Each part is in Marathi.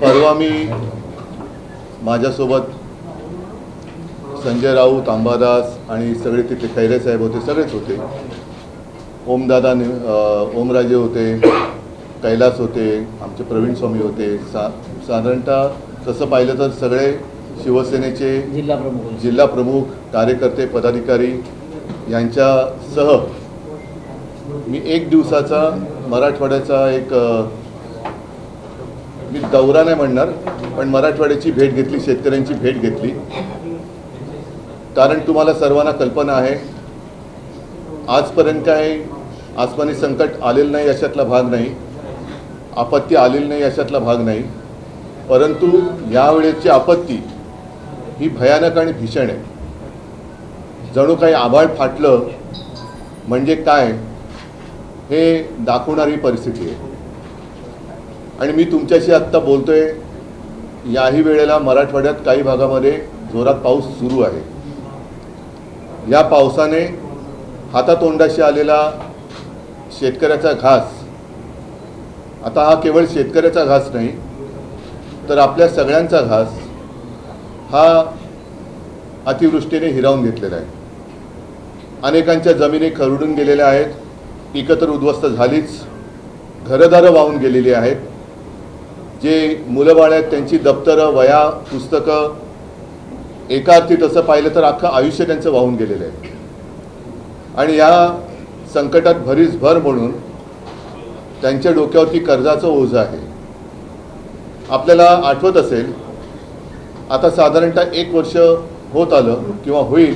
परवा मी माझ्यासोबत संजय राऊत, अंबादास आणि सगळे तिथले खैरे साहेब होते, सगळेच होते. ओमदादा, ओमराजे होते, कैलास होते, आमचे प्रवीण स्वामी होते. साधारणतः तसं पाहिलं तर सगळे शिवसेनेचे जिल्हा प्रमुख, कार्यकर्ते, पदाधिकारी यांच्यासह मी एक दिवसाचा मराठवाड्याचा एक मी दौरा नाही म्हणणार, पण मराठवाड्याची भेट घेतली, शेतकऱ्यांची भेट घेतली. कारण तुम्हाला सर्वांना कल्पना आहे, आजपर्यंत काय आसमानी संकट आलेलं नाही अशातला भाग नाही, आपत्ती आलेली नाही अशातला भाग नाही. परंतु यावेळेची आपत्ती ही भयानक आणि भीषण आहे. जणू काही आभाळ फाटलं म्हणजे काय हे दाखवणारी परिस्थिती आहे. आणि मी तुमच्याशी आत्ता बोलतोय, याही वेळेला मराठवाड्यात काही भागामध्ये जोरात पाऊस सुरू आहे. या पावसाने हातातोंडाशी आलेला शेतकऱ्याचा घास, आता हा केवळ शेतकऱ्याचा घास नाही तर आपल्या सगळ्यांचा घास हा अतिवृष्टीने हिरावून घेतलेला आहे. अनेकांच्या जमिनी खरडून गेलेल्या आहेत, पिकं तर उद्ध्वस्त झालीच, घरदारं वाहून गेलेली आहेत. जे मुलं बाळ आहेत त्यांची दप्तरं, वह्या, पुस्तकं, एका अर्थी तसं पाहिलं तर अख्खं आयुष्य त्यांचं वाहून गेलेलं आहे. आणि या संकटात भरीस भर म्हणून त्यांच्या डोक्यावरती कर्जाचं ओझं आहे. आपल्याला आठवत असेल, आता साधारणतः 1 वर्ष होत आलं किंवा होईल,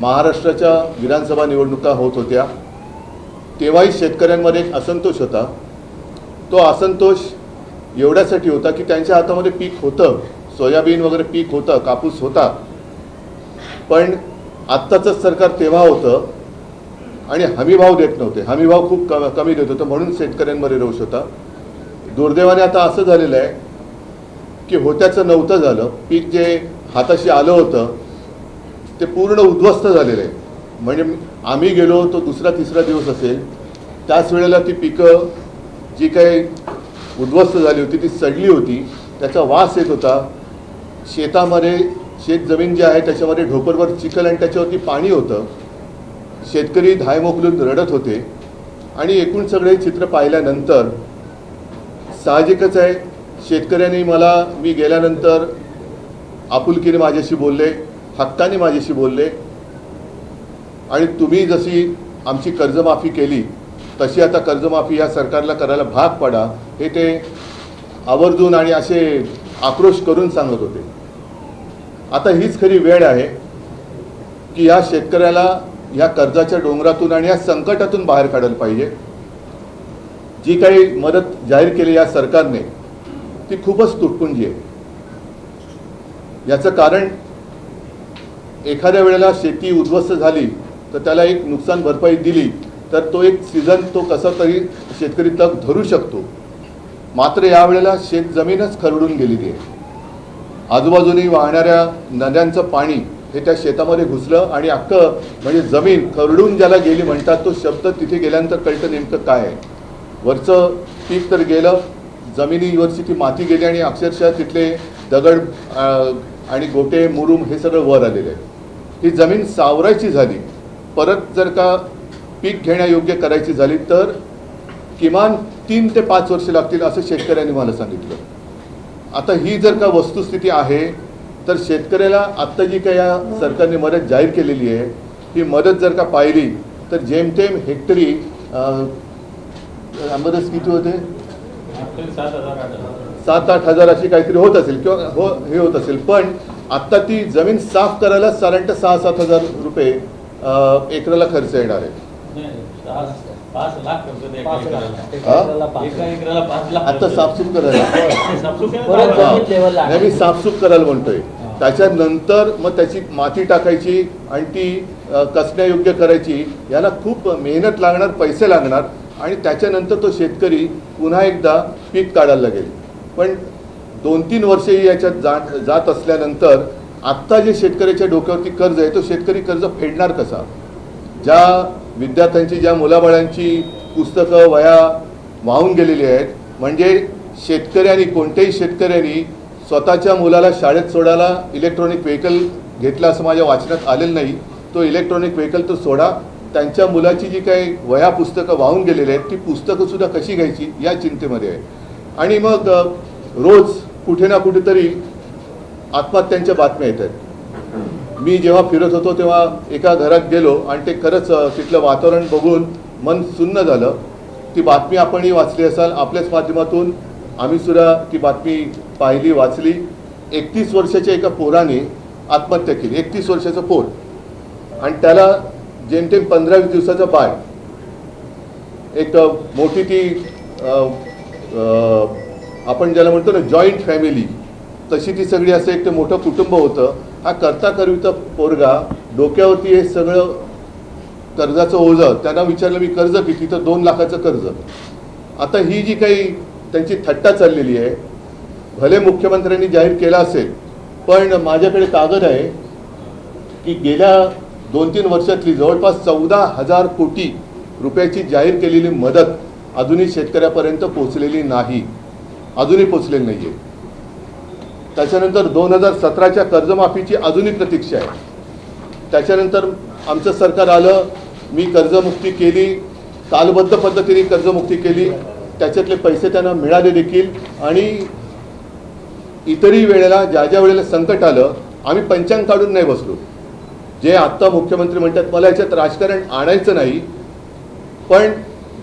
महाराष्ट्राच्या विधानसभा निवडणुका होत होत्या. तेव्हाही शेतकऱ्यांमध्ये एक असंतोष होता. तो असंतोष एवढ्यासाठी होता की त्यांच्या हातामध्ये पीक होतं, सोयाबीन वगैरे पीक होतं, कापूस होता. पण आत्ताचं सरकार तेव्हा होतं आणि हमीभाव देत नव्हते, हमीभाव खूप कमी देत होतं, म्हणून शेतकऱ्यांमध्ये रोष होता. दुर्दैवाने आता असं झालेलं आहे की होत्याचं नव्हतं झालं. पीक जे हाताशी आलं होतं ते पूर्ण उद्ध्वस्त झालेलं आहे. म्हणजे आम्ही गेलो तो दुसरा तिसरा दिवस असेल, त्याच वेळेला ती पिकं जी काही उद्ध्वस्त झाली होती ती सडली होती, त्याचा वास येत होता. शेतामध्ये शेतजमीन जी आहे त्याच्यामध्ये ढोपरभर चिखल आणि त्याच्यावरती पाणी होतं. शेतकरी धाय मोकलून रडत होते. आणि एकूण सगळे चित्र पाहिल्यानंतर साहजिकच आहे, शेतकऱ्यांनी मी गेल्यानंतर आपुलकीने माझ्याशी बोलले, हक्काने माझ्याशी बोलले. आणि तुम्ही जशी आमची कर्जमाफी केली तशी आता कर्जमाफी या सरकारला करायला भाग पडा, हे ते आवर्जून आणि असे आक्रोश करून सांगत होते. आता हीच खरी वेळ आहे की या शेतकऱ्याला या कर्जाच्या डोंगरातून आणि या संकटातून बाहेर काढायला पाहिजे. जी काही मदत जाहीर केली या सरकारने ती खूपच तुटपुंजी आहे. याचं कारण, एखाद्या वेळेला शेती उद्ध्वस्त झाली तर त्याला एक नुकसान भरपाई दिली तर तो एक सीझन तो कसा तरी शेतकरी तग धरू शकतो. मात्र यावेळेला शेतजमीनच खरडून गेलेली आहे. आजूबाजूनी वाहणाऱ्या नद्यांचं पाणी हे त्या शेतामध्ये घुसलं आणि अख्खं म्हणजे जमीन खरडून ज्याला गेली म्हणतात, तो शब्द तिथे गेल्यानंतर कळतं नेमकं काय आहे. वरचं पीक तर गेलं, जमिनीवरची ती माती गेली आणि अक्षरशः तिथले दगड आणि गोटे, मुरुम हे सगळं वर आलेलं आहे. ही जमीन सावरायची झाली, परत जर का पीक घेण्यायोग्य करायची झाली तर किमान 3 ते 5 वर्ष लागतील असं शेतकऱ्यांनी मला सांगितलं. आता ही जर का वस्तुस्थिती आहे तर शेतकऱ्याला आत्ता जी काही या सरकारने मदत जाहीर केलेली आहे, ही मदत जर का पाहिली तर जेमतेम हेक्टरी आंबरस किती होते, 7-8 हजार अशी काहीतरी होत असेल किंवा हे होत असेल. पण आत्ता ती जमीन साफ करायला साधारणतः 6-7 हजार रुपये एकराला खर्च येणार आहे. आता साफसूफ करायला मी साफसूफ करायला म्हणतोय. त्याच्यानंतर मग त्याची माती टाकायची आणि ती कसण्यायोग्य करायची, याला खूप मेहनत लागणार, पैसे लागणार. आणि त्याच्यानंतर तो शेतकरी पुन्हा एकदा पीक काढायला लागेल. पण 2-3 वर्षेही याच्यात जात असल्यानंतर आत्ता जे शेतकऱ्याच्या डोक्यावरती कर्ज आहे तो शेतकरी कर्ज फेडणार कसा. ज्या विद्यार्थ्यांची, ज्या मुलाबाळांची पुस्तकं, वह्या वाहून गेलेली आहेत, म्हणजे शेतकऱ्यांनी, कोणत्याही शेतकऱ्यांनी स्वतःच्या मुलाला शाळेत सोडायला इलेक्ट्रॉनिक व्हेकल घेतला असं माझ्या वाचनात आलेलं नाही. तो इलेक्ट्रॉनिक व्हेकल तर सोडा, त्यांच्या मुलाची जी काही वह्या पुस्तकं वाहून गेलेली आहेत ती पुस्तकंसुद्धा कशी घ्यायची या चिंतेमध्ये आहे. आणि मग रोज कुठे ना कुठेतरी आत्महत्यांच्या बातम्या येत आहेत. मी जेव्हा फिरत होतो तेव्हा एका घरात गेलो आणि ते खरंच तिथलं वातावरण बघून मन सुन्न झालं. ती बातमी आपणही वाचली असाल, आपल्याच माध्यमातून आम्हीसुद्धा ती बातमी पाहिली, वाचली. 31 वर्षाच्या एका पोराने आत्महत्या केली. 31 वर्षाचं पोर, आणि त्याला जेमतेम 15-20 दिवसाचं बाळ. एक मोठी ती आपण ज्याला म्हणतो ना जॉईंट फॅमिली, तशी ती सगळी असं एक ते मोठं कुटुंब होतं. हा करता करविता पोरगा, डोक्यावरती हे सगळं कर्जाचं ओझं. त्यांना विचारलं मी कर्ज किती, तर 2 लाखाचं कर्ज. आता ही जी काही त्यांची थट्टा चाललेली आहे, भले मुख्यमंत्र्यांनी जाहीर केला असेल, पण माझ्याकडे कागद आहे की गेल्या 2-3 वर्षातली जवळपास 14,000 कोटी रुपयाची जाहीर केलेली मदत अजूनही शेतकऱ्यापर्यंत पोचलेली नाही, अजूनही पोचलेली नाही आहे. त्याच्यानंतर 2017च्या कर्जमाफीची अजूनही प्रतीक्षा आहे. त्याच्यानंतर आमचं सरकार आलं, मी कर्जमुक्ती केली, कालबद्ध पद्धतीने कर्जमुक्ती केली, त्याच्यातले पैसे त्यांना मिळाले देखील. आणि इतरही वेळेला ज्या ज्या वेळेला संकट आलं आम्ही पंचांग काढून नाही बसलो. जे आत्ता मुख्यमंत्री म्हणतात मला याच्यात राजकारण आणायचं नाही, पण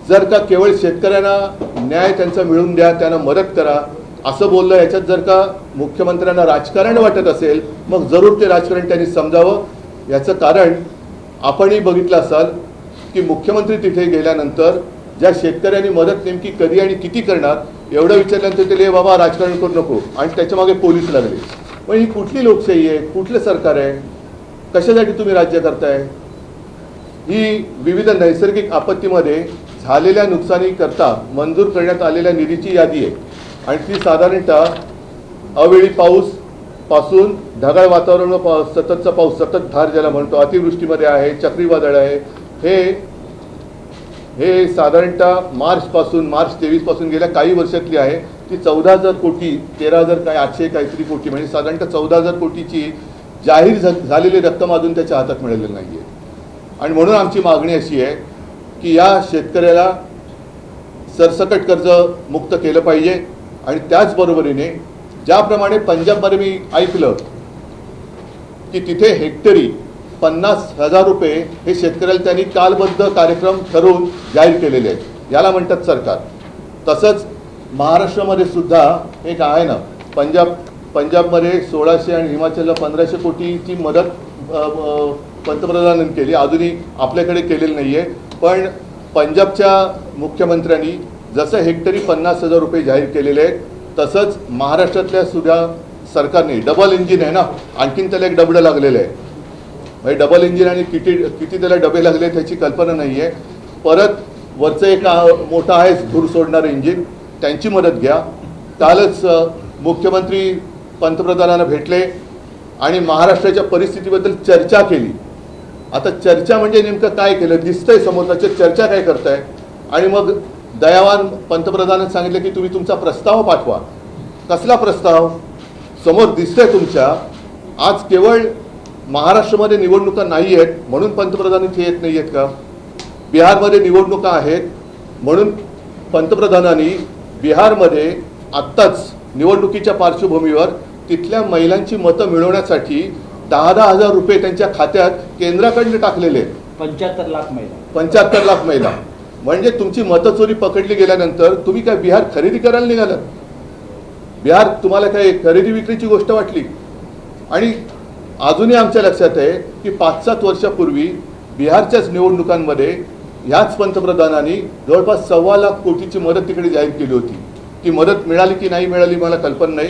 जर का केवळ शेतकऱ्यांना न्याय त्यांचा मिळवून द्या, त्यांना मदत करा असं बोललं, याच्यात जर का मुख्यमंत्र्यांना राजकारण वाटत असेल मग जरूर ते राजकारण त्यांनी समजावं. याचं कारण आपणही बघितलं असाल की मुख्यमंत्री तिथे गेल्यानंतर ज्या शेतकऱ्यांनी मदत नेमकी कधी आणि किती करणार एवढं विचारल्यानंतर ते बाबा राजकारण करू नको, आणि त्याच्यामागे पोलीस लागले. पण ही कुठली लोकशाही आहे, कुठलं सरकार आहे, कशासाठी तुम्ही राज्य करताय? ही विविध नैसर्गिक आपत्तीमध्ये झालेल्या नुकसानीकरता मंजूर करण्यात आलेल्या निधीची यादी आहे, आणि ती साधारणतः अवेळी पाऊस पासून ढगाळ वातावरण, सततचा पाऊस, सतत धार ज्याला म्हणतो, अतिवृष्टीमध्ये आहे, चक्रीवादळ आहे, हे साधारणतः मार्च 23 पासून गेल्या काही वर्षातली आहे. ती 14,000 कोटी, 13,000 काय 800 काहीतरी कोटी, म्हणजे साधारणतः 14,000 कोटीची जाहीर झालेली रक्कम अजून त्याच्या हातात मिळालेली नाही आहे. आणि म्हणून आमची मागणी अशी आहे की या शेतकऱ्याला सरसकट कर्ज मुक्त केलं पाहिजे. आणि त्याचबरोबरीने ज्याप्रमाणे पंजाबमध्ये मी ऐकलं की तिथे हेक्टरी 50,000 रुपये हे शेतकऱ्याला त्यांनी कालबद्ध कार्यक्रम ठरवून जाहीर केलेले आहेत, याला म्हणतात सरकार. तसंच महाराष्ट्रामध्ये सुद्धा एक आहे ना, पंजाबमध्ये 1600 आणि हिमाचलला 1500 कोटीची मदत पंतप्रधानांनी केली, अजूनही आपल्याकडे केलेली नाही आहे. पण पंजाबच्या मुख्यमंत्र्यांनी जसं हेक्टरी 50,000 रुपये जाहीर केलेले आहेत, तसंच महाराष्ट्रातल्या सुद्धा सरकारने, डबल इंजिन आहे ना, आणखीन त्याला एक डबडं लागलेलं आहे. म्हणजे डबल इंजिन आणि किती त्याला डबे लागले त्याची कल्पना नाही आहे. परत वरचं एक मोठं आहे धूर सोडणारं इंजिन, त्यांची मदत घ्या. कालच मुख्यमंत्री पंतप्रधानांना भेटले आणि महाराष्ट्राच्या परिस्थितीबद्दल चर्चा केली. आता चर्चा म्हणजे नेमकं काय केलं दिसतंय समोर, चर्चा काय करताय? आणि मग दयावान पंतप्रधानांनी सांगितलं की तुम्ही तुमचा प्रस्ताव पाठवा. कसला प्रस्ताव? समोर दिसतंय तुमच्या. आज केवळ महाराष्ट्रामध्ये निवडणुका नाही आहेत म्हणून पंतप्रधान इथे येत नाही आहेत का? बिहारमध्ये निवडणुका आहेत म्हणून पंतप्रधानांनी बिहारमध्ये आत्ताच निवडणुकीच्या पार्श्वभूमीवर तिथल्या महिलांची मतं मिळवण्यासाठी 10,000 रुपये त्यांच्या खात्यात केंद्राकडनं टाकलेले आहेत. 75 लाख महिला. म्हणजे तुमची मतचोरी पकडली गेल्यानंतर तुम्ही काय बिहार खरेदी करायला निघालात? बिहार तुम्हाला काय खरेदी विक्रीची गोष्ट वाटली? आणि अजूनही आमच्या लक्षात आहे की 5-7 वर्षापूर्वी बिहारच्याच निवडणुकांमध्ये ह्याच पंतप्रधानांनी जवळपास 1.25 लाख कोटीची मदत तिकडे जाहीर केली होती. ती मदत मिळाली की नाही मिळाली मला कल्पना नाही.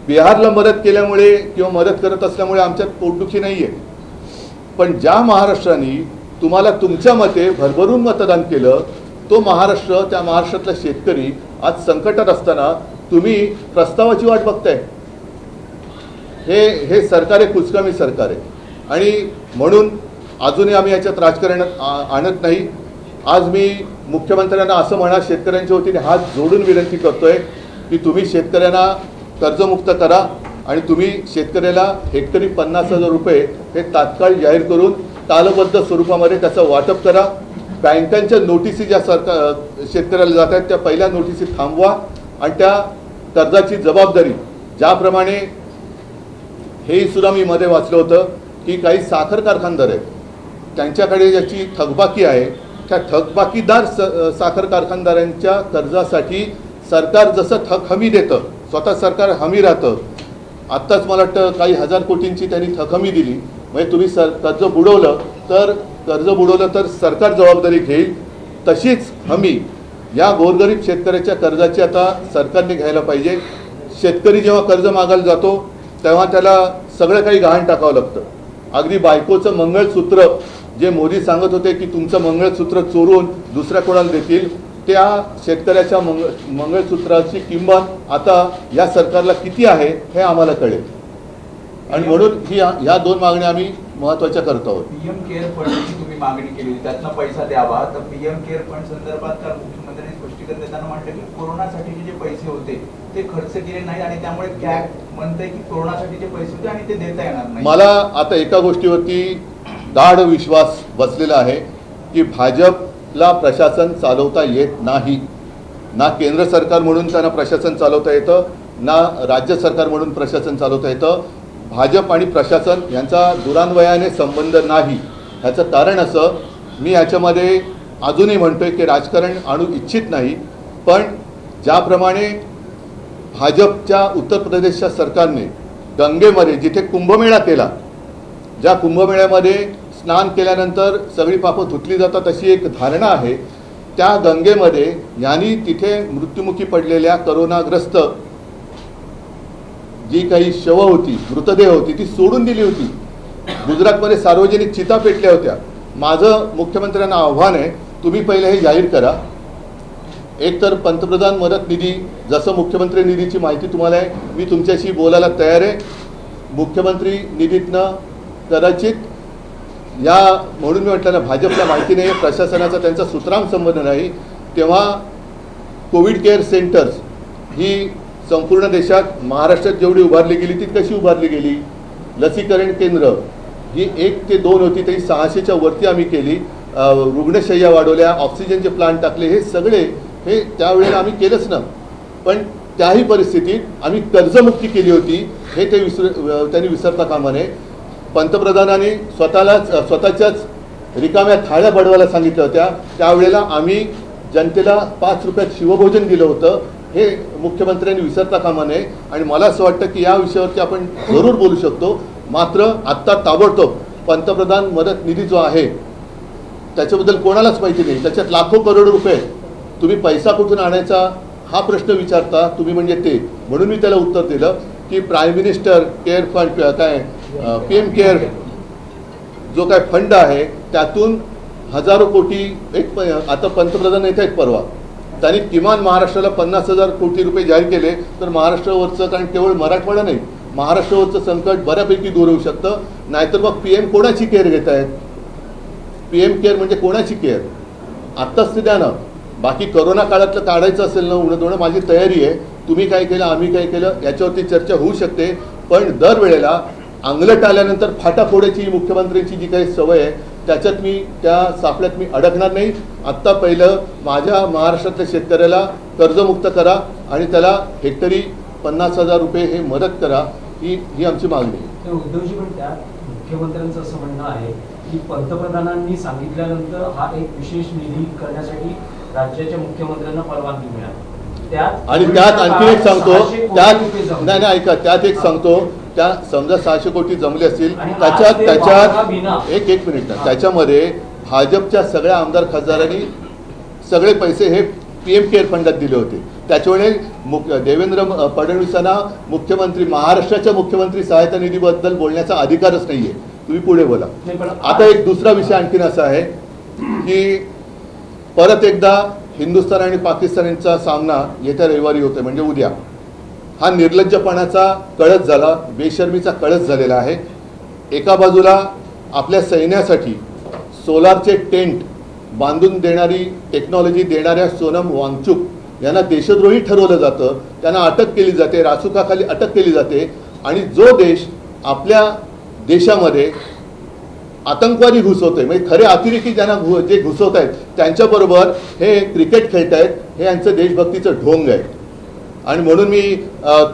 बिहारला मदत केल्यामुळे किंवा मदत करत असल्यामुळे आमच्यात पोटदुखी नाही आहे. पण ज्या महाराष्ट्राने तुम्हाला तुमच्या मते भरभरून मतदान केलं, तो महाराष्ट्र, त्या महाराष्ट्रातला शेतकरी आज संकटात असताना तुम्ही प्रस्तावाची वाट बघताय. हे सरकार आहे, कुचकामी सरकार आहे. आणि म्हणून अजूनही आम्ही याच्यात राजकारण आणत नाही. आज मी मुख्यमंत्र्यांना असं म्हणा शेतकऱ्यांच्या वतीने हात जोडून विनंती करतोय की तुम्ही शेतकऱ्यांना कर्जमुक्त करा आणि तुम्ही शेतकऱ्याला हेक्टरी 50,000 रुपये हे तात्काळ जाहीर करून तालबद्ध स्वरूपामध्ये त्याचं वाटप करा. बँकांच्या नोटिसी ज्या शेतकऱ्याला जात आहेत त्या पहिल्या नोटिसी थांबवा आणि त्या कर्जाची जबाबदारी ज्याप्रमाणे हेही सुद्धा मी मध्ये वाचलं होतं की काही साखर कारखानदार आहेत त्यांच्याकडे ज्याची थकबाकी आहे त्या थकबाकीदार साखर कारखानदारांच्या कर्जासाठी सरकार जसं थक हमी देतं, स्वतः सरकार हमी राहतं. आत्ताच मला वाटतं काही हजार कोटींची त्यांनी थक हमी दिली. म्हणजे तुम्ही कर्ज बुडवलं तर सरकार जबाबदारी घेईल. तशीच हमी या गोरगरीब शेतकऱ्याच्या कर्जाची आता सरकारने घ्यायला पाहिजे. शेतकरी जेव्हा कर्ज मागायला जातो तेव्हा त्याला सगळं काही गहाण टाकावं लागतं. अगदी बायकोचं मंगळसूत्र जे मोदी सांगत होते की तुमचं मंगळसूत्र चोरून दुसऱ्या कोणाला देतील, त्या शेतकऱ्याच्या मंगळसूत्राची किंमत आता या सरकारला किती आहे हे आम्हाला कळेल. आणि म्हणून ह्या दोन मागण्या आम्ही महत्त्वाच्या करत आहोत. पीएम केअर फंडची तुम्ही मागणी केली, त्यातनं पैसा द्यावा. तर पीएम केअर फंड संदर्भात काल मुख्यमंत्र्यांनी स्पष्टीकरण देताना म्हटलं की कोरोनासाठीचे जे पैसे होते ते खर्च केले नाही आणि त्यामुळे कॅग म्हणते की कोरोनासाठीचे पैसे होते आणि ते देता येणार नाही. मला आता एका गोष्टीवरती गाढ विश्वास बसलेला आहे की भाजपला प्रशासन चालवता येत नाही. ना केंद्र सरकार म्हणून त्यांना प्रशासन चालवता येतं, ना राज्य सरकार म्हणून प्रशासन चालवता येतं. भाजप आणि प्रशासन यांचा दुरान्वयाने संबंध नाही. ह्याचं कारण असं, मी ह्याच्यामध्ये अजूनही म्हणतोय की राजकारण आणू इच्छित नाही, पण ज्याप्रमाणे भाजपच्या उत्तर प्रदेशच्या सरकारने गंगेमध्ये जिथे कुंभमेळा केला, ज्या कुंभमेळ्यामध्ये स्नान केल्यानंतर सगळी पापं धुतली जातात अशी एक धारणा आहे, त्या गंगेमध्ये यांनी तिथे मृत्युमुखी पडलेल्या करोनाग्रस्त जी काही शव होती, मृतदेह होती, ती सोडून दिली होती. गुजरातमध्ये सार्वजनिक चिता पेटल्या होत्या. माझं मुख्यमंत्र्यांना आव्हान आहे, तुम्ही पहिले हे जाहीर करा. एक तर पंतप्रधान मदत निधी, जसं मुख्यमंत्री निधीची माहिती तुम्हाला आहे, मी तुमच्याशी बोलायला तयार आहे. मुख्यमंत्री निधीतनं कदाचित या म्हणून मी म्हटलं ना, भाजपला माहिती नाही, प्रशासनाचा त्यांचा सुतराम संबंध नाही. तेव्हा कोविड केअर सेंटर्स ही संपूर्ण देशात, महाराष्ट्रात जेवढी उभारली गेली ती कशी उभारली गेली. लसीकरण केंद्र ही 1 ते 2 होती, तरी 600च्या वरती आम्ही केली. रुग्णशय्या वाढवल्या, ऑक्सिजनचे प्लांट टाकले, हे सगळे हे त्यावेळेला आम्ही केलंच ना. पण त्याही परिस्थितीत आम्ही कर्जमुक्ती केली होती, हे त्यांनी विसरता कामा नये. पंतप्रधानांनी स्वतःच्याच रिकाम्या थाळ्या बडवायला सांगितल्या होत्या, त्यावेळेला आम्ही जनतेला 5 रुपयात शिवभोजन दिलं होतं, हे मुख्यमंत्र्यांनी विसरता कामा नये. आणि मला असं वाटतं की या विषयावरती आपण जरूर बोलू शकतो. मात्र आत्ता ताबडतोब पंतप्रधान मदत निधी जो आहे त्याच्याबद्दल कोणालाच माहिती नाही. त्याच्यात लाखो करोड रुपये तुम्ही पैसा कुठून आणायचा हा प्रश्न विचारता तुम्ही, म्हणजे ते म्हणून मी त्याला उत्तर दिलं की प्राईम मिनिस्टर केअर फंड काय पीएम केअर जो काय फंड आहे त्यातून हजारो कोटी आता पंतप्रधान येत आहेत परवा, त्यांनी किमान महाराष्ट्राला 50,000 कोटी रुपये जाहीर केले तर महाराष्ट्रावरचं, कारण केवळ मराठवाडा नाही, महाराष्ट्रावरचं संकट बऱ्यापैकी दूर होऊ शकतं. नाहीतर मग पीएम कोणाची केअर घेत आहेत? पीएम केअर म्हणजे कोणाची केअर? आत्ताच ते द्या ना. बाकी करोना काळातलं काढायचं असेल ना उणं दोणं, माझी तयारी आहे. तुम्ही काय केलं, आम्ही काय केलं याच्यावरती चर्चा होऊ शकते. पण दरवेळेला अंगलट आल्यानंतर फाटा फोडायची मुख्यमंत्र्यांची जी काही सवय आहे त्याच्यात मी, त्या सापळ्यात मी अडकणार नाही. आत्ता पहिलं माझ्या महाराष्ट्रातल्या शेतकऱ्याला कर्जमुक्त करा आणि त्याला हेक्टरी 50,000 रुपये हे मदत करा, ही आमची मागणी आहे. उद्धवजी म्हणतात, मुख्यमंत्र्यांचं असं म्हणणं आहे की पंतप्रधानांनी सांगितल्यानंतर हा एक विशेष निधी करण्यासाठी राज्याच्या मुख्यमंत्र्यांना परवानगी मिळाली. आणि त्यात आणखी एक सांगतो, त्यात नाही ऐका, त्यात एक सांगतो, त्या समजा 600 कोटी जमले असतील, त्याच्यात एक मिनिट, त्याच्यामध्ये भाजपच्या सगळ्या आमदार खासदारांनी सगळे पैसे हे पीएम केअर फंडात दिले होते. त्याच्यामुळे देवेंद्र फडणवीसांना महाराष्ट्राच्या मुख्यमंत्री सहायता निधीबद्दल बोलण्याचा अधिकारच नाहीये. तुम्ही पुढे बोला. आता एक दुसरा विषय आणखीन असा आहे की परत एकदा हिंदुस्थान आणि पाकिस्तान यांचा सामना येत्या रविवारी होतोय, म्हणजे उद्या. हा निर्लज्जपणाचा कळस झाला, बेशर्मीचा कळस झालेला आहे. एका बाजूला आपल्या सैन्यासाठी सोलारचे टेंट बांधून देणारी टेक्नॉलॉजी देणाऱ्या सोनम वांगचुक यांना देशद्रोही ठरवलं जातं, त्यांना अटक केली जाते, रासुकाखाली अटक केली जाते. आणि जो देश आपल्या देशामध्ये आतंकवादी घुसवतोय, म्हणजे खरे अतिरेकी ज्यांना जे घुसवत आहेत त्यांच्याबरोबर हे क्रिकेट खेळत आहेत, हे यांचं देशभक्तीचं ढोंग आहे. आणि म्हणून मी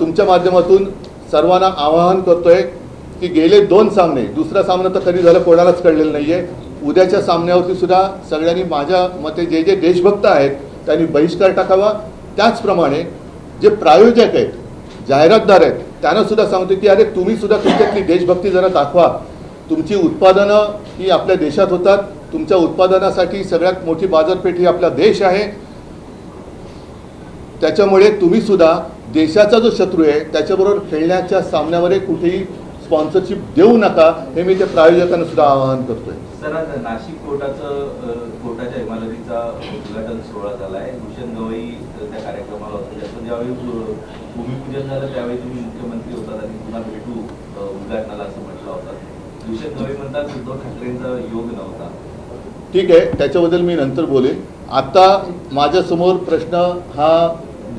तुमच्या माध्यमातून सर्वांना आवाहन करतोय की गेले 2 सामने, दुसरा सामना तर कधी झालं कोणालाच कळलेलं नाही आहे, उद्याच्या सामन्यावरती सुद्धा सगळ्यांनी माझ्या मते जे जे देशभक्त आहेत त्यांनी बहिष्कार टाकावा. त्याचप्रमाणे जे प्रायोजक आहेत, जाहिरातदार आहेत, त्यांना सुद्धा सांगतो की अरे तुम्ही सुद्धा तुमच्यातली देशभक्ती जरा दाखवा. तुमची उत्पादनं ही आपल्या देशात होतात, तुमच्या उत्पादनासाठी सगळ्यात मोठी बाजारपेठ ही आपला देश आहे. त्याच्यामुळे तुम्ही सुद्धा देशाचा जो शत्रू आहे त्याच्याबरोबर खेळण्याच्या सामन्यामध्ये कुठेही स्पॉन्सरशिप देऊ नका, हे मी त्या प्रायोजकांना सुद्धा आवाहन करतोय. सर, आज नाशिक कोर्टाच्या इमारतीचा उद्घाटन सोहळा झाला आहे. भूषण गवई त्या कार्यक्रमाला होते. त्याचं ज्यावेळी भूमिपूजन झालं त्यावेळी तुम्ही मुख्यमंत्री होतात आणि पुन्हा भेटू उद्घाटनाला असं म्हटलं होतं. भूषण गवई म्हणतात उद्धव ठाकरेंचा योग नव्हता. ठीक आहे, त्याच्याबद्दल मी नंतर बोलेन. आता माझ्यासमोर प्रश्न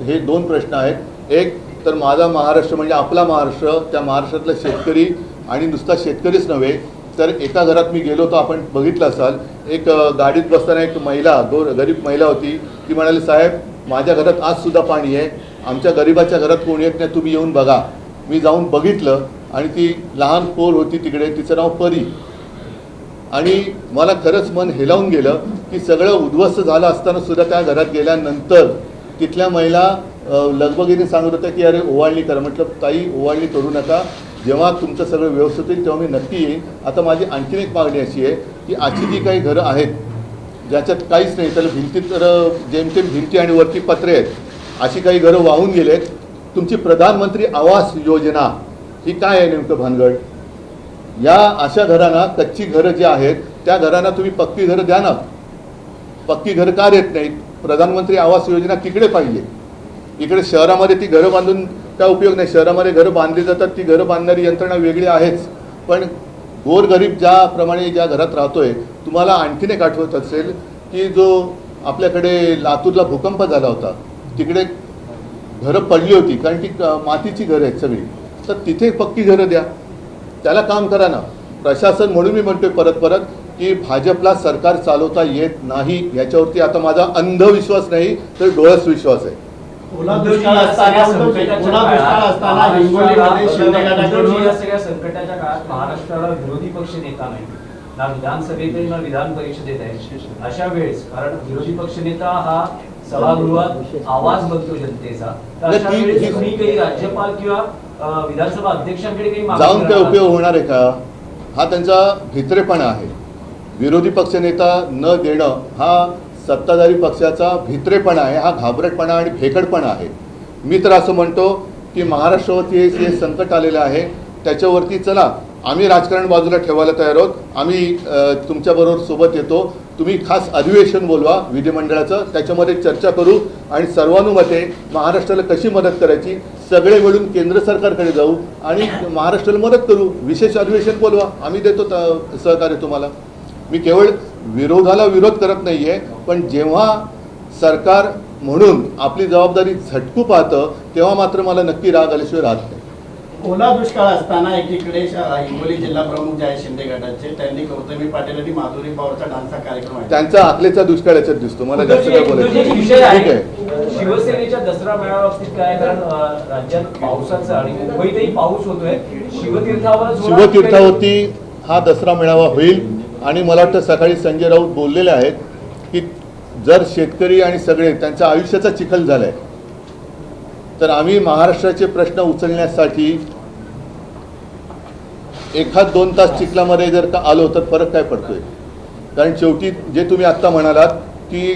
हे 2 प्रश्न आहेत. एक तर माझा महाराष्ट्र म्हणजे आपला महाराष्ट्र, त्या महाराष्ट्रातला शेतकरी, आणि नुसता शेतकरीच नव्हे तर एका घरात मी गेलो तर आपण बघितलं असाल, एक गाडीत बसताना एक महिला, गरीब महिला होती. ती म्हणाली, साहेब माझ्या घरात आजसुद्धा पाणी आहे, आमच्या गरिबाच्या घरात कोणी येत नाही, तुम्ही येऊन बघा. मी जाऊन बघितलं आणि ती लहान पोर होती तिकडे, तिचं नाव परी. आणि मला खरंच मन हेलावून गेलं की सगळं उद्ध्वस्त झालं असताना सुद्धा त्या घरात गेल्यानंतर तिथल्या महिला लगबगीने सांगत होत्या की अरे ओवाळणी करा. म्हटलं ताई ओवाळणी करू नका, जेव्हा तुमचं सगळं व्यवस्थित होईल तेव्हा मी नक्की येईन. आता माझी आणखीन एक मागणी अशी आहे की अशी जी काही घरं आहेत ज्याच्यात काहीच नाही, त्याला भिंती तर जेमतेम भिंती आणि वरती पत्रे आहेत, अशी काही घरं वाहून गेलेत. तुमची प्रधानमंत्री आवास योजना ही काय आहे नेमकं भानगड? या अशा घरांना, कच्ची घरं जी आहेत त्या घरांना तुम्ही पक्की घरं द्या ना. पक्की घरं का देत नाहीत? प्रधानमंत्री आवास योजना तिकडे पाहिजे. इकडे शहरामध्ये ती घरं बांधून काय उपयोग नाही. शहरामध्ये घरं बांधली जातात, ती घरं बांधणारी यंत्रणा वेगळी आहेच, पण गोरगरीब ज्याप्रमाणे ज्या घरात राहतोय, तुम्हाला आणखीन एक आठवत असेल की जो आपल्याकडे लातूरला भूकंप झाला होता, तिकडे घरं पडली होती कारण की मातीची घरं आहेत सगळी, तर तिथे पक्की घरं द्या, त्याला काम करा ना. प्रशासन म्हणून मी म्हणतोय परत परत की भाजपला सरकार चालवता येत नाही, याच्यावरती आता माझा अंधविश्वास नाही तर डोळस विश्वास आहे. ओला दुष्काळ असताना हिंगोलीमध्ये शिंदे गटाकडून या सगळ्या संकटाच्या काळात महाराष्ट्राला विरोधी पक्ष नेता नाही, ना विधानसभेत ना विधान परिषदेत आहे. अशा वेळेस कारण विरोधी पक्ष नेता हा सभागृहात आवाज बनतो जनतेचा, तर अशा वेळेस तुम्ही काही राज्यपाल किंवा विधानसभा अध्यक्षांकडे काही जाऊन काय उपयोग होणार आहे का? हा त्यांचा भित्रेपणा आहे. विरोधी पक्षनेता न देणं हा सत्ताधारी पक्षाचा भित्रेपणा आहे, हा घाबरटपणा आणि भेकडपणा आहे. मी तर असं म्हणतो की महाराष्ट्रावरती हे संकट आलेलं आहे, त्याच्यावरती चला आम्ही राजकारण बाजूला ठेवायला तयार आहोत. आम्ही तुमच्याबरोबर सोबत येतो. तुम्ही खास अधिवेशन बोलवा विधिमंडळाचं, त्याच्यामध्ये चर्चा करू आणि सर्वानुमते महाराष्ट्राला कशी मदत करायची सगळे मिळून केंद्र सरकारकडे जाऊ आणि महाराष्ट्राला मदत करू. विशेष अधिवेशन बोलवा, आम्ही देतो सहकार्य तुम्हाला. मी केवळ विरोधाला विरोध करत नाही आहे, पण जेव्हा सरकार म्हणून आपली जबाबदारी झटकू पाहतं तेव्हा मात्र मला नक्की राग आल्याशिवाय राहत नाही. ओला दुष्काळ असताना एकीकडे हिंगोली जिल्हा प्रमुख जे आहे शिंदे गटाचे, त्यांनी गौतमी पाटील आणि माधुरी पवारचा डान्सचा कार्यक्रम आहे. त्यांचा आखलेचा दुष्काळ याच्यात दिसतो. मला जास्त काय बोलायचं विषय आहे. ठीक आहे. शिवसेनेच्या दसरा मेळाव्याबाबतीत काय, कारण राज्यात पावसाचं आणि मुंबईतही पाऊस होतोय, शिवतीर्थावरती हा दसरा मेळावा होईल आणि मला वाटतं सकाळी संजय राऊत बोललेले आहेत की जर शेतकरी आणि सगळे त्यांच्या आयुष्याचा चिखल झालाय तर आम्ही महाराष्ट्राचे प्रश्न उचलण्यासाठी 1-2 तास चिखलामध्ये जर का आलो तर फरक काय पडतोय? कारण शेवटी जे तुम्ही आत्ता म्हणालात की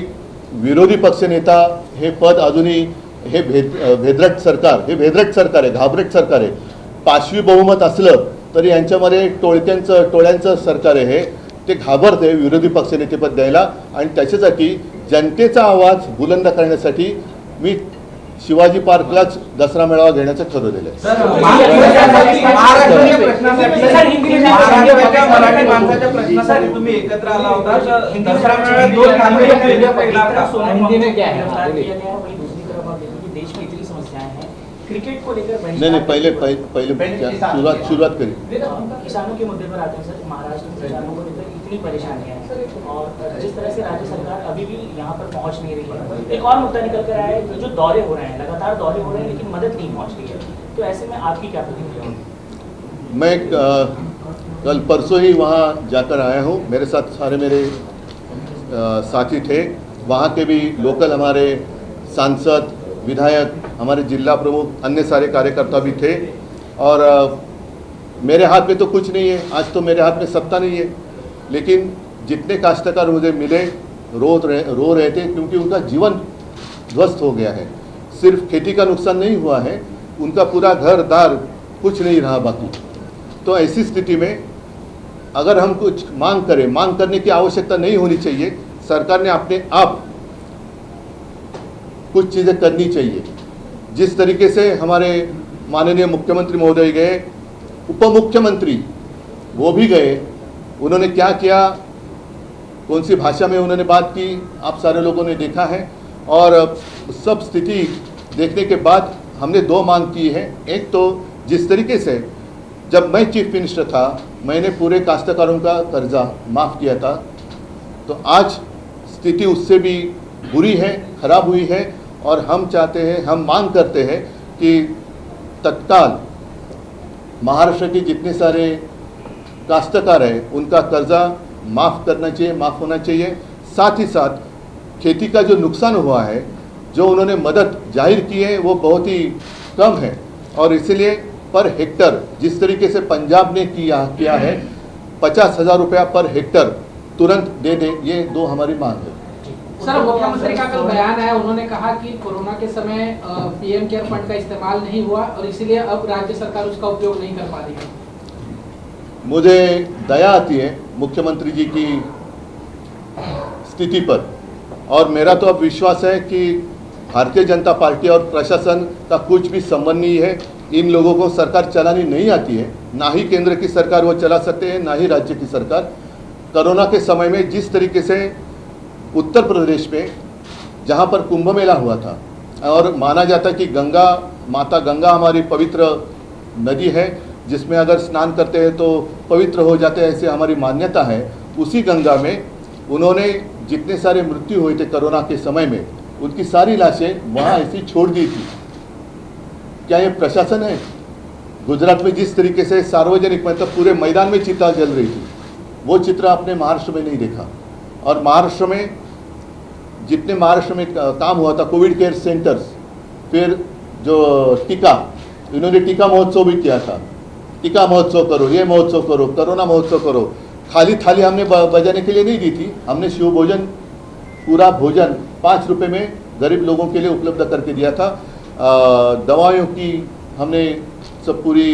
विरोधी पक्षनेता हे पद अजूनही हे भेदरट सरकार आहे, घाबरट सरकार आहे. पाशवी बहुमत असलं तरी यांच्यामध्ये टोळ्यांचं सरकार आहे, हे ते घाबरते विरोधी पक्षनेतेपद द्यायला. आणि त्याच्यासाठी जनतेचा आवाज बुलंद करण्यासाठी मी शिवाजी पार्कलाच दसरा मेळावा घेण्याचं ठरवलेलं आहे. तुम्ही एकत्र आला होता दसरा मेळाव्यात क्रिकेट को लेकर नहीं पहले शुरुआत करें। किसानों के मुद्दे पर आते हैं सर। महाराष्ट्र में किसानों को लेकर इतनी परेशानियां हैं और जिस तरह से राज्य सरकार अभी भी यहाँ पर पहुँच नहीं रही है। एक और मुद्दा निकल कर आया है कि जो दौरे हो रहे हैं, लगातार दौरे हो रहे हैं, लेकिन मदद नहीं पहुँच रही है। तो ऐसे में आपकी क्या प्रतिक्रिया है? मैं कल परसों ही वहाँ जाकर आया हूँ। मेरे साथ सारे मेरे साथी थे, वहाँ के भी लोकल हमारे सांसद, विधायक, हमारे जिला प्रमुख, अन्य सारे कार्यकर्ता भी थे। और मेरे हाथ में तो कुछ नहीं है, आज तो मेरे हाथ में सत्ता नहीं है, लेकिन जितने काश्तकार मुझे मिले रो रहे थे, क्योंकि उनका जीवन ध्वस्त हो गया है। सिर्फ खेती का नुकसान नहीं हुआ है, उनका पूरा घर दार कुछ नहीं रहा बाकी। तो ऐसी स्थिति में अगर हम कुछ मांग करें, मांग करने की आवश्यकता नहीं होनी चाहिए। सरकार ने अपने आप कुछ चीज़ें करनी चाहिए। जिस तरीके से हमारे माननीय मुख्यमंत्री महोदय गए, उप मुख्यमंत्री वो भी गए, उन्होंने क्या किया, कौन सी भाषा में उन्होंने बात की, आप सारे लोगों ने देखा है। और सब स्थिति देखने के बाद हमने दो मांग की है। एक तो जिस तरीके से जब मैं चीफ मिनिस्टर था, मैंने पूरे काश्तकारों का कर्जा माफ़ किया था, तो आज स्थिति उससे भी बुरी है, खराब हुई है। और हम चाहते हैं, हम मांग करते हैं कि तत्काल महाराष्ट्र के जितने सारे काश्तकार हैं उनका कर्जा माफ़ करना चाहिए, माफ़ होना चाहिए। साथ ही साथ खेती का जो नुकसान हुआ है, जो उन्होंने मदद जाहिर की है, वो बहुत ही कम है। और इसलिए पर हेक्टर जिस तरीके से पंजाब ने किया है, 50,000 रुपया पर हेक्टर तुरंत दे दे, ये दो हमारी मांग है। सर, मुख्यमंत्री का कल बयान आया, उन्होंने कहा कि कोरोना के समय पीएम केयर फंड का इस्तेमाल नहीं हुआ और इसलिए अब राज्य सरकार उसका उपयोग नहीं कर पा रही है। मुझे दया आती है मुख्यमंत्री जी की स्थिति पर, और मेरा तो अब विश्वास है कि भारतीय जनता पार्टी और प्रशासन का कुछ भी संबंध नहीं है। इन लोगों को सरकार चलानी नहीं आती है, ना ही केंद्र की सरकार वो चला सकते हैं, ना ही राज्य की सरकार। कोरोना के समय में जिस तरीके से उत्तर प्रदेश में, जहाँ पर कुंभ मेला हुआ था, और माना जाता है कि माता गंगा हमारी पवित्र नदी है, जिसमें अगर स्नान करते हैं तो पवित्र हो जाते हैं, ऐसे हमारी मान्यता है। उसी गंगा में उन्होंने जितने सारे मृत्यु हुए थे कोरोना के समय में, उनकी सारी लाशें वहाँ ऐसी छोड़ दी थी। क्या ये प्रशासन है? गुजरात में जिस तरीके से सार्वजनिक मतलब पूरे मैदान में चिता जल रही थी, वो चित्र आपने महाराष्ट्र में नहीं देखा। और महाराष्ट्र में जितने महाराष्ट्र में काम हुआ था, कोविड केयर सेंटर्स, फिर जो टीका, इन्होंने टीका महोत्सव भी किया था। टीका महोत्सव करो, ये महोत्सव करो, कोरोना महोत्सव करो। खाली थाली हमने बजाने के लिए नहीं दी थी, हमने शिव भोजन, पूरा भोजन 5 रुपये में गरीब लोगों के लिए उपलब्ध करके दिया था। दवाइयों की हमने सब पूरी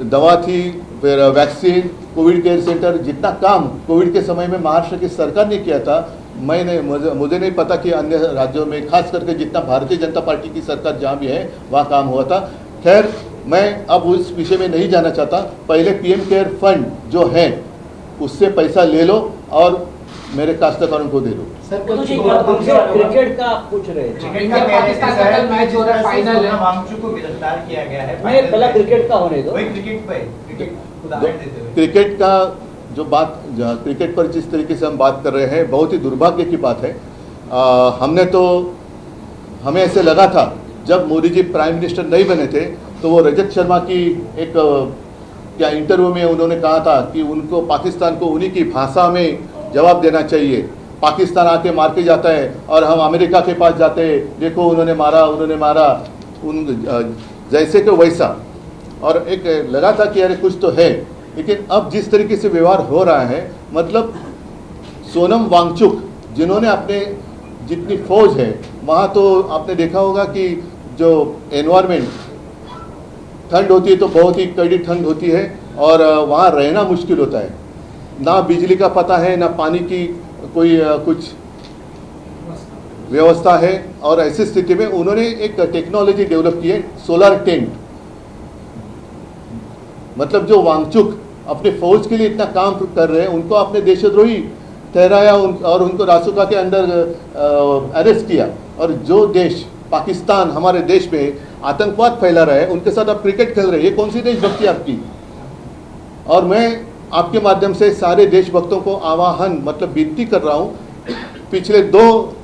दवा थी, फिर वैक्सीन, कोविड केयर सेंटर, जितना काम कोविड के समय में महाराष्ट्र की सरकार ने किया था, मुझे नहीं पता कि अन्य राज्यों में, खास करके जितना भारतीय जनता पार्टी की सरकार जहाँ भी है वहाँ काम हुआ था। खैर, मैं अब उस विषय में नहीं जाना चाहता। पहले पीएम केयर फंड जो है उससे पैसा ले लो और मेरे काश्तकारों को दे दो। क्रिकेट का आप पूछ रहे थे, इंडिया पाकिस्तान का कल मैच हो रहा है, फाइनल है। वांगचुक को गिरफ्तार किया गया है। नहीं, पहला क्रिकेट का होने दो। वही क्रिकेट उदाहरण देते हुए क्रिकेट का जो बात, क्रिकेट पर जिस तरीके से हम बात कर रहे हैं, बहुत ही दुर्भाग्य की बात है। हमें ऐसे लगा था जब मोदी जी प्राइम मिनिस्टर नहीं बने थे, तो वो रजत शर्मा की एक क्या इंटरव्यू में उन्होंने कहा था कि उनको, पाकिस्तान को उन्हीं की भाषा में जवाब देना चाहिए। पाकिस्तान आके मार के जाता है और हम अमेरिका के पास जाते हैं, देखो उन्होंने मारा, जैसे कि वैसा। और एक लगा था कि अरे कुछ तो है, लेकिन अब जिस तरीके से व्यवहार हो रहा है, मतलब सोनम वांगचुक जिन्होंने अपने जितनी फौज है वहाँ, तो आपने देखा होगा कि जो एनवायरमेंट, ठंड होती है तो बहुत ही कड़ी ठंड होती है और वहाँ रहना मुश्किल होता है। ना बिजली का पता है, ना पानी की कोई कुछ व्यवस्था है। और ऐसी स्थिति में उन्होंने एक टेक्नोलॉजी डेवलप की है, सोलर टेंट। मतलब जो वांगचुक अपने फौज के लिए इतना काम कर रहे हैं, उनको आपने देशद्रोही ठहराया और उनको रासुका के अंदर अरेस्ट किया। और जो देश पाकिस्तान हमारे देश में आतंकवाद फैला रहा है, उनके साथ आप क्रिकेट खेल रहे हैं, ये कौन सी देशभक्ति आपकी? और मैं आपके माध्यम से सारे देशभक्तों को आह्वान मतलब विनती कर रहा हूँ, पिछले 2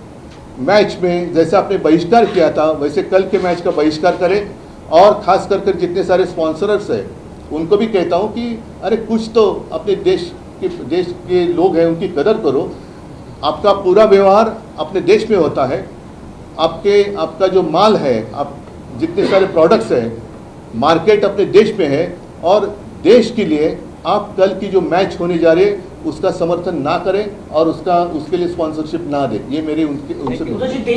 मैच में जैसे आपने बहिष्कार किया था वैसे कल के मैच का बहिष्कार करें, और खास कर जितने सारे स्पॉन्सर्स हैं उनको भी कहता हूँ कि अरे कुछ तो अपने देश के लोग हैं उनकी कदर करो। आपका पूरा व्यवहार अपने देश में होता है, आपका जो माल है, आप जितने सारे प्रोडक्ट्स हैं, मार्केट अपने देश में है, और देश के लिए आप कल की जो मैच होने जा रही है उसका समर्थन ना करें और उसके लिए स्पॉन्सरशिप ना दें। ये मेरी उनसे तो जी देश